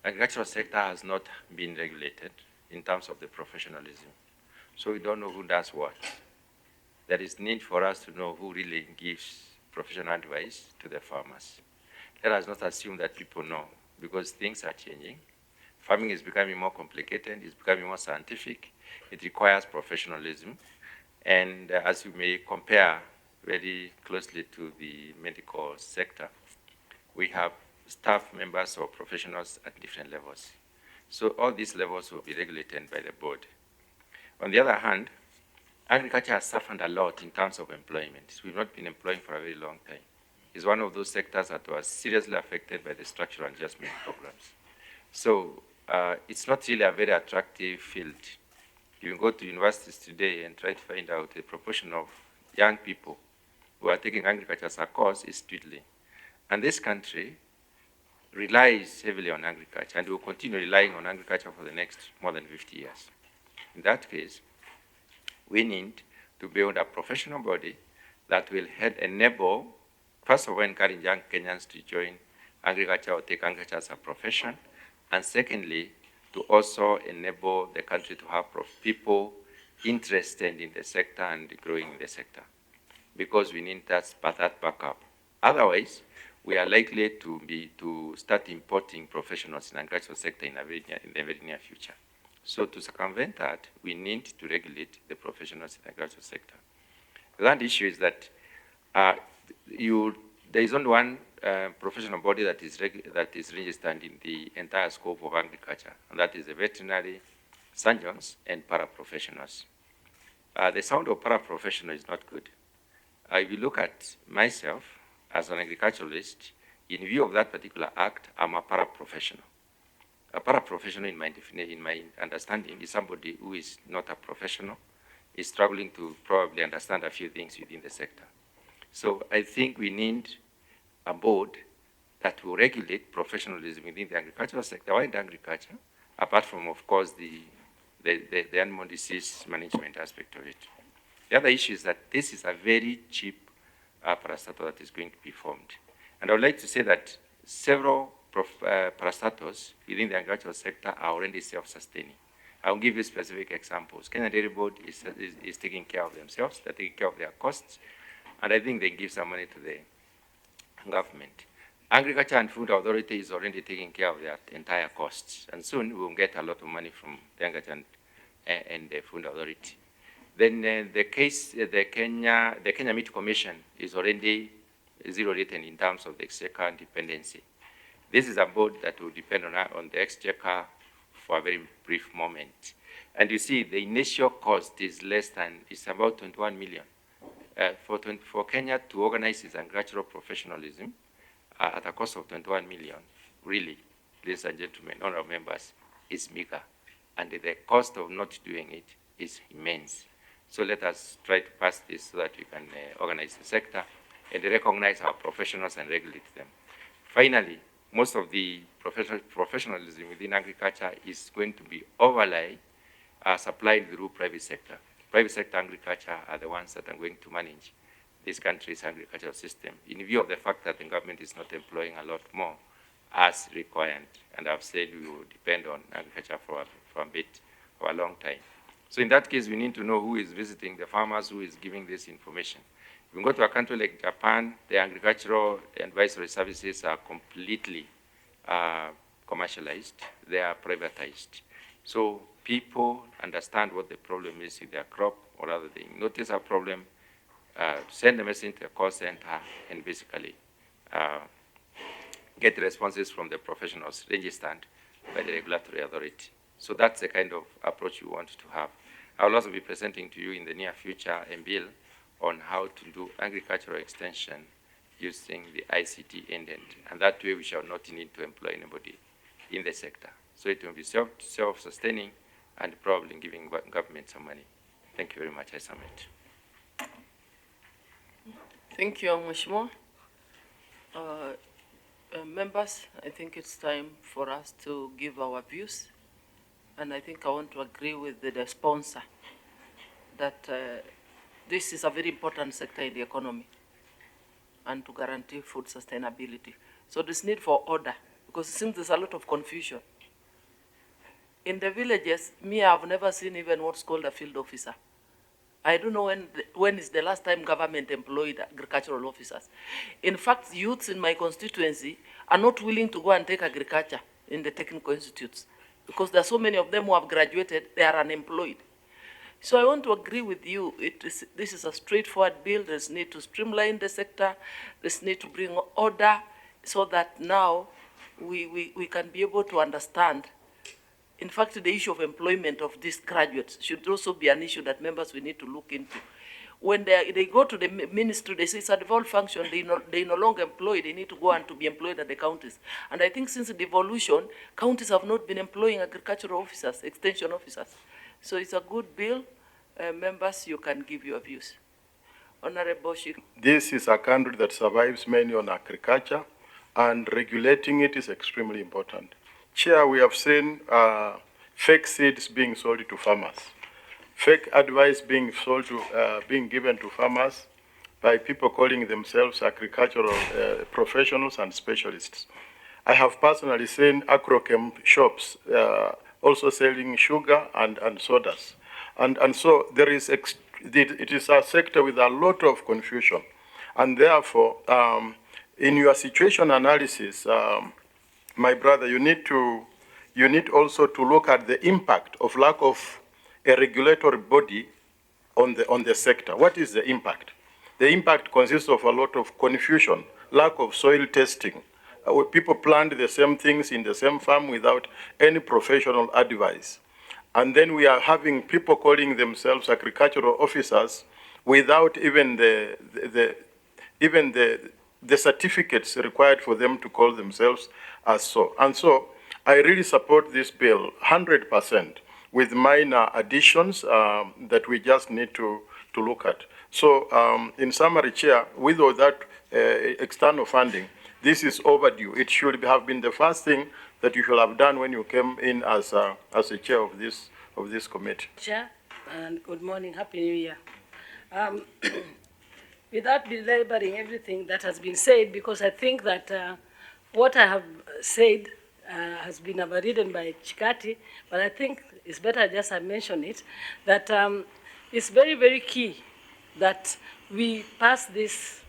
agricultural sector has not been regulated in terms of the professionalism. So we don't know who does what. There is need for us to know who really gives professional advice to the farmers. Let us not assume that people know, because things are changing. Farming is becoming more complicated, it's becoming more scientific, it requires professionalism, and as you may compare very closely to the medical sector, we have staff members or professionals at different levels. So all these levels will be regulated by the board. On the other hand, agriculture has suffered a lot in terms of employment. We've not been employing for a very long time. It's one of those sectors that was seriously affected by the structural adjustment programs. So it's not really a very attractive field. You can go to universities today and try to find out the proportion of young people who are taking agriculture as a course is dwindling. And this country relies heavily on agriculture and will continue relying on agriculture for the next more than 50 years. In that case, we need to build a professional body that will enable, first of all, encourage young Kenyans to join agriculture or take agriculture as a profession, and secondly, to also enable the country to have people interested in the sector and growing in the sector, because we need that backup. Otherwise, we are likely to start importing professionals in the agricultural sector in the very near future. So to circumvent that, we need to regulate the professionals in the agricultural sector. The third issue is that there is only one professional body that is registered in the entire scope of agriculture, and that is the veterinary surgeons and paraprofessionals. The sound of paraprofessional is not good. If you look at myself as an agriculturalist, in view of that particular act, I'm a paraprofessional. A paraprofessional, in my understanding, is somebody who is not a professional, is struggling to probably understand a few things within the sector. So I think we need a board that will regulate professionalism within the agricultural sector, wide agriculture, apart from, of course, the animal disease management aspect of it. The other issue is that this is a very cheap parastatal that is going to be formed. And I would like to say that several parastatals within the agricultural sector are already self-sustaining. I'll give you specific examples. Kenya Dairy Board is taking care of themselves, they're taking care of their costs, and I think they give some money to the government. Agriculture and Food Authority is already taking care of their entire costs, and soon we will get a lot of money from the Agriculture and the Food Authority. Then the Kenya Meat Commission is already zero rated in terms of the exchequer dependency. This is a board that will depend on the exchequer for a very brief moment. And you see, the initial cost is it's about 21 million. For Kenya to organize its agricultural professionalism at a cost of 21 million, really, ladies and gentlemen, honorable members, is meager. And the cost of not doing it is immense. So let us try to pass this so that we can organize the sector and recognize our professionals and regulate them. Finally, most of the professionalism within agriculture is going to be supplied through private sector. Private sector agriculture are the ones that are going to manage this country's agricultural system, in view of the fact that the government is not employing a lot more as required. And I've said we will depend on agriculture for a long time. So in that case, we need to know who is visiting the farmers, who is giving this information. If we go to a country like Japan, the agricultural advisory services are completely commercialized. They are privatized. So people understand what the problem is with their crop, or other thing. Notice a problem, send a message to a call center, and basically get responses from the professionals registered by the regulatory authority. So that's the kind of approach we want to have. I will also be presenting to you in the near future a bill on how to do agricultural extension using the ICT end-end. And that way we shall not need to employ anybody in the sector. So it will be self-sustaining and probably giving government some money. Thank you very much. I submit. Thank you, Mheshimiwa. Members, I think it's time for us to give our views. And I think I want to agree with the sponsor that this is a very important sector in the economy and to guarantee food sustainability. So this need for order because it seems there's a lot of confusion. In the villages, I've never seen even what's called a field officer. I don't know when is the last time government employed agricultural officers. In fact, youths in my constituency are not willing to go and take agriculture in the technical institutes because there are so many of them who have graduated, they are unemployed. So I want to agree with you. This is a straightforward bill. There's need to streamline the sector. There's need to bring order so that now we can be able to understand. In fact, the issue of employment of these graduates should also be an issue that members we need to look into. When they go to the ministry, they say it's a devolved function, they no longer employ, they need to go and to be employed at the counties. And I think since the devolution, counties have not been employing agricultural officers, extension officers. So it's a good bill. Members, you can give your views. Honorable Shik. This is a country that survives mainly on agriculture, and regulating it is extremely important. Chair, we have seen fake seeds being sold to farmers, fake advice being sold to, being given to farmers by people calling themselves agricultural professionals and specialists. I have personally seen agrochem shops also selling sugar and sodas. And so there is, it is a sector with a lot of confusion. And therefore, in your situation analysis, my brother, you need also to look at the impact of lack of a regulatory body on the sector. What is the impact? The impact consists of a lot of confusion, lack of soil testing. People plant the same things in the same farm without any professional advice. And then we are having people calling themselves agricultural officers without even the certificates required for them to call themselves as so. And so I really support this bill 100% with minor additions that we just need to look at. So in summary, Chair, with all that external funding, this is overdue. It should have been the first thing that you should have done when you came in as a chair of this committee. Chair, and good morning, Happy New Year. Without belaboring everything that has been said, because I think that what I have said has been overridden by Chikati, but I think it's better just I mention it, that it's very, very key that we pass this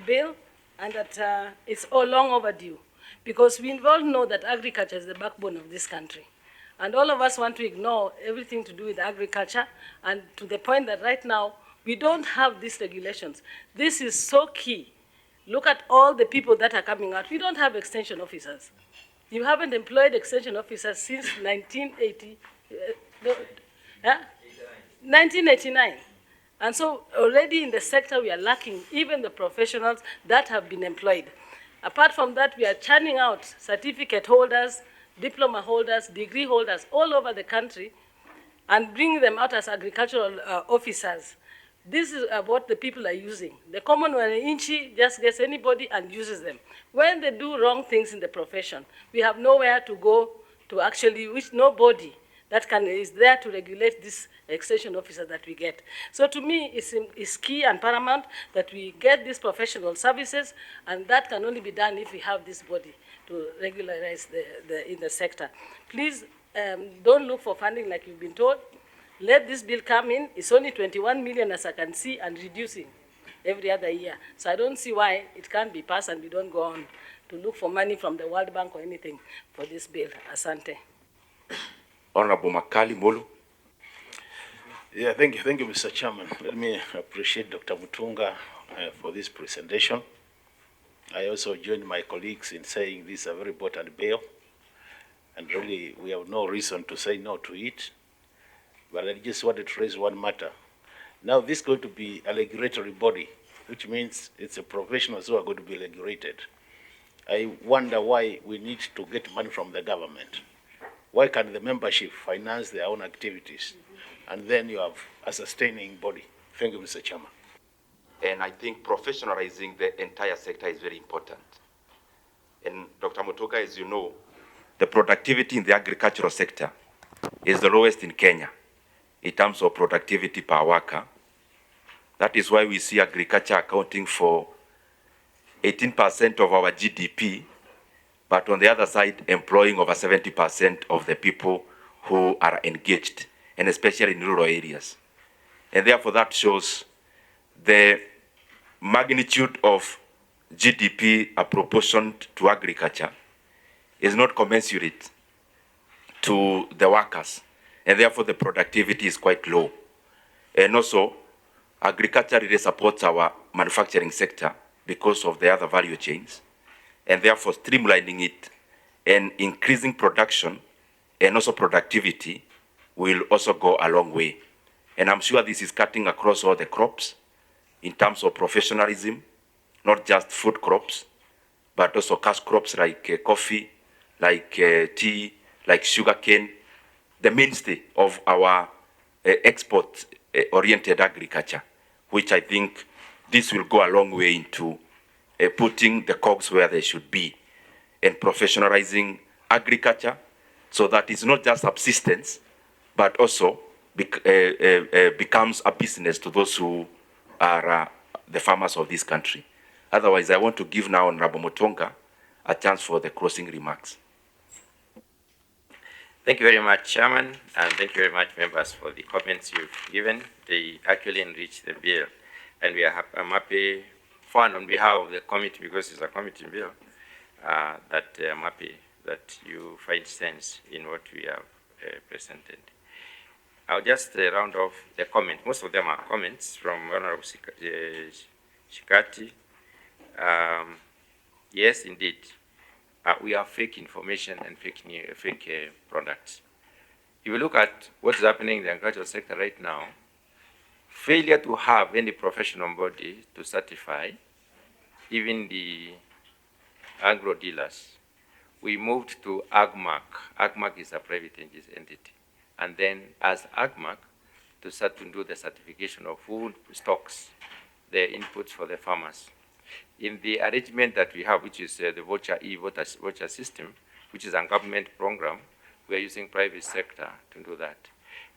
bill and that it's all long overdue, because we all know that agriculture is the backbone of this country. And all of us want to ignore everything to do with agriculture, and to the point that right now, we don't have these regulations. This is so key. Look at all the people that are coming out. We don't have extension officers. You haven't employed extension officers since 1989. And so already in the sector, we are lacking even the professionals that have been employed. Apart from that, we are churning out certificate holders, diploma holders, degree holders all over the country and bringing them out as agricultural officers. This is what the people are using. The common wananchi just gets anybody and uses them. When they do wrong things in the profession, we have nowhere to go to actually, which nobody that is there to regulate this extension officer that we get. So to me, it's key and paramount that we get these professional services, and that can only be done if we have this body to regularize in the sector. Please don't look for funding like you've been told. Let this bill come in. It's only 21 million as I can see, and reducing every other year. So I don't see why it can't be passed and we don't go on to look for money from the World Bank or anything for this bill. Asante. Honorable Makali Molu. Yeah, thank you, Mr. Chairman. Let me appreciate Dr. Mutunga for this presentation. I also join my colleagues in saying this is a very important bill, and really we have no reason to say no to it. But I just wanted to raise one matter. Now this is going to be a regulatory body, which means it's the professionals who are going to be regulated. I wonder why we need to get money from the government. Why can't the membership finance their own activities? And then you have a sustaining body. Thank you, Mr. Chairman. And I think professionalizing the entire sector is very important. And Dr. Mutunga, as you know, the productivity in the agricultural sector is the lowest in Kenya in terms of productivity per worker. That is why we see agriculture accounting for 18% of our GDP but on the other side, employing over 70% of the people who are engaged, and especially in rural areas. And therefore, that shows the magnitude of GDP apportioned to agriculture is not commensurate to the workers, and therefore the productivity is quite low. And also, agriculture really supports our manufacturing sector because of the other value chains, and therefore streamlining it and increasing production and also productivity will also go a long way. And I'm sure this is cutting across all the crops in terms of professionalism, not just food crops, but also cash crops like coffee, like tea, like sugarcane, the mainstay of our export-oriented agriculture, which I think this will go a long way into putting the cogs where they should be and professionalizing agriculture so that it's not just subsistence, but also becomes a business to those who are the farmers of this country. Otherwise, I want to give now Honorable Mutunga a chance for the closing remarks. Thank you very much, Chairman, and thank you very much, members, for the comments you've given. They actually enrich the bill, and I'm happy for and on behalf of the committee, because it's a committee bill, that I'm happy that you find sense in what we have presented. I'll just round off the comments. Most of them are comments from Honorable Shikati. Yes, indeed. We have fake information and fake products. If you look at what's happening in the agricultural sector right now, failure to have any professional body to certify, even the agro dealers, we moved to AgMark. AgMark is a private entity. And then as AgMark, to start to do the certification of food stocks, the inputs for the farmers. In the arrangement that we have, which is the voucher system, which is a government program, we are using private sector to do that.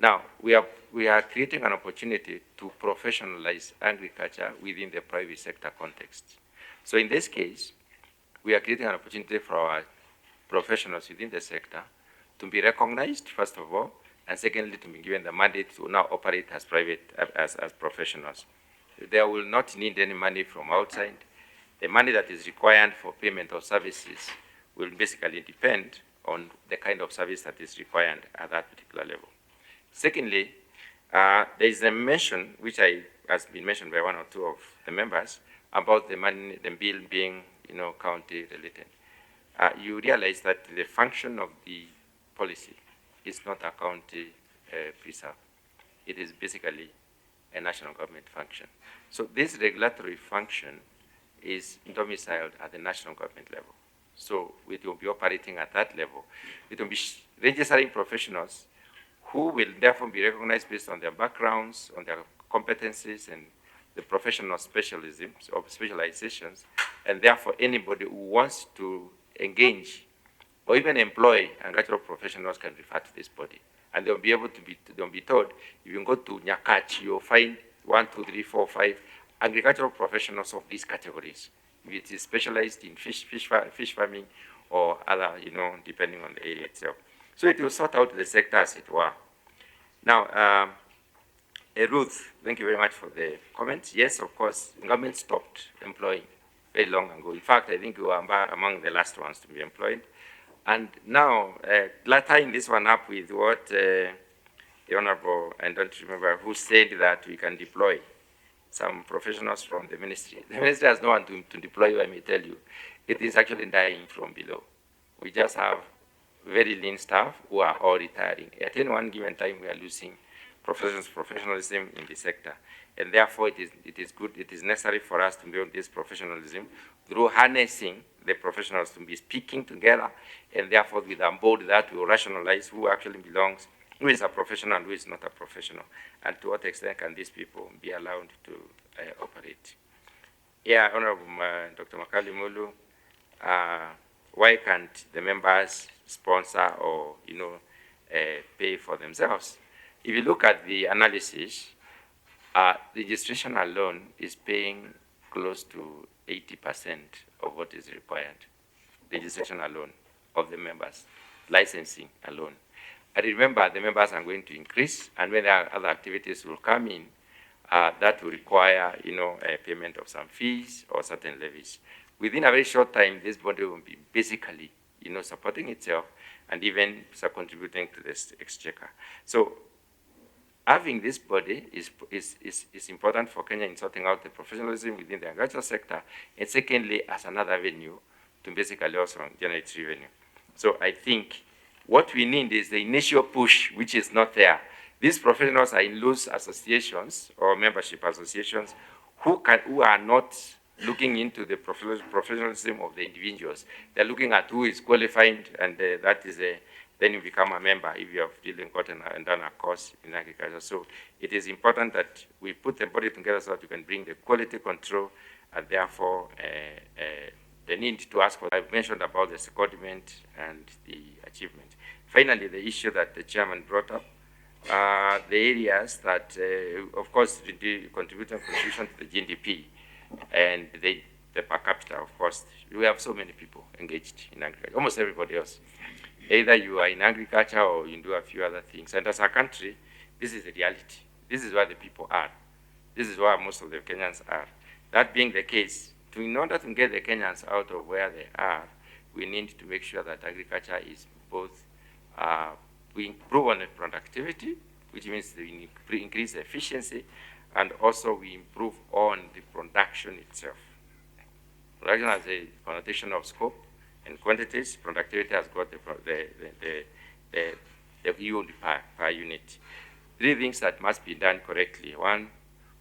Now, we are creating an opportunity to professionalize agriculture within the private sector context. So in this case, we are creating an opportunity for our professionals within the sector to be recognized, first of all, and secondly, to be given the mandate to now operate as as professionals. They will not need any money from outside. The money that is required for payment of services will basically depend on the kind of service that is required at that particular level. Secondly, there is a mention, which has been mentioned by one or two of the members, about the money, the bill being, county related. You realize that the function of the policy is not a county preserve. It is basically a national government function. So this regulatory function is domiciled at the national government level. So it will be operating at that level. It will be registering professionals who will therefore be recognized based on their backgrounds, on their competencies, and the professional specialisms or specializations. And therefore, anybody who wants to engage or even employ agricultural professionals can refer to this body. And they'll be able to they'll be told, if you go to Nyakach, you'll find 1, 2, 3, 4, 5 agricultural professionals of these categories. If it is specialized in fish farming or other, depending on the area itself. So it will sort out the sector as it were. Now, Ruth, thank you very much for the comments. Yes, of course, government stopped employing very long ago. In fact, I think we were among the last ones to be employed. And now, tying this one up with what the Honorable, I don't remember who said that we can deploy some professionals from the ministry. The ministry has no one to deploy, I may tell you. It is actually dying from below. We just have very lean staff who are all retiring. At any one given time, we are losing professionalism in the sector. And therefore, it is necessary for us to build this professionalism through harnessing the professionals to be speaking together, and therefore with on board that we will rationalize who actually belongs, who is a professional and who is not a professional, and to what extent can these people be allowed to operate. Yeah, Honorable Dr. Makali Mulu, why can't the members sponsor or, pay for themselves? If you look at the analysis, registration alone is paying close to 80% of what is required. registration alone of the members, licensing alone. And remember, the members are going to increase, and when there are other activities will come in, that will require, a payment of some fees or certain levies. Within a very short time, this body will be basically, supporting itself and even contributing to this exchequer. So having this body is important for Kenya in sorting out the professionalism within the agricultural sector, and secondly, as another avenue to basically also generate revenue. So I think what we need is the initial push, which is not there. These professionals are in loose associations or membership associations who are not looking into the professionalism of the individuals. They're looking at who is qualified, and that is then you become a member if you have really gotten and done a course in agriculture. So it is important that we put the body together so that we can bring the quality control, and therefore the need to ask for. I've mentioned about the secondment and the achievement. Finally, the issue that the chairman brought up, the areas that, of course, the contribution to the GDP and the per capita, of course. We have so many people engaged in agriculture, almost everybody else. Either you are in agriculture or you do a few other things. And as a country, this is the reality. This is where the people are. This is where most of the Kenyans are. That being the case, in order to get the Kenyans out of where they are, we need to make sure that agriculture is both, we improve on the productivity, which means we increase the efficiency, and also we improve on the production itself. Production has a connotation of scope and quantities. Productivity has got the yield per unit. Three things that must be done correctly. One,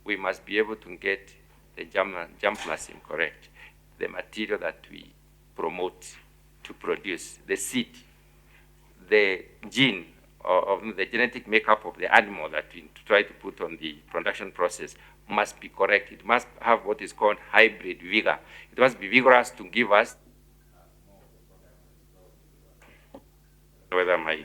we must be able to get the germplasm correct, the material that we promote to produce, the seed, the gene, of the genetic makeup of the animal that we try to put on the production process must be correct. It must have what is called hybrid vigor. It must be vigorous to give us, whether my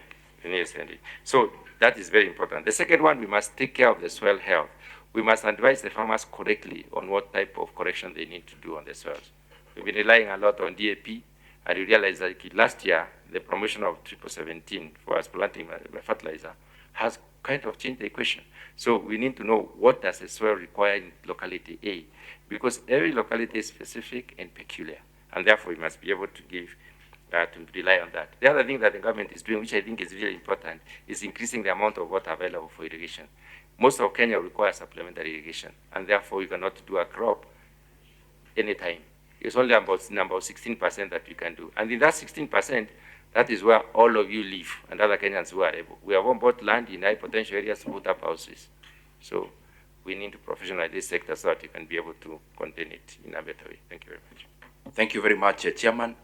so that is very important. The second one, we must take care of the soil health. We must advise the farmers correctly on what type of correction they need to do on the soils. We've been relying a lot on DAP, and we realized that last year, the promotion of 1717 for us planting fertilizer has kind of changed the equation. So we need to know what does the soil require in locality A, because every locality is specific and peculiar, and therefore we must be able to give, to rely on that. The other thing that the government is doing, which I think is really important, is increasing the amount of water available for irrigation. Most of Kenya requires supplementary irrigation, and therefore you cannot do a crop anytime. It's only about 16% that we can do. And in that 16%, that is where all of you live, and other Kenyans who are able. We have bought land in high potential areas to put up houses. So we need to professionalize this sector so that you can be able to contain it in a better way. Thank you very much. Thank you very much, Chairman.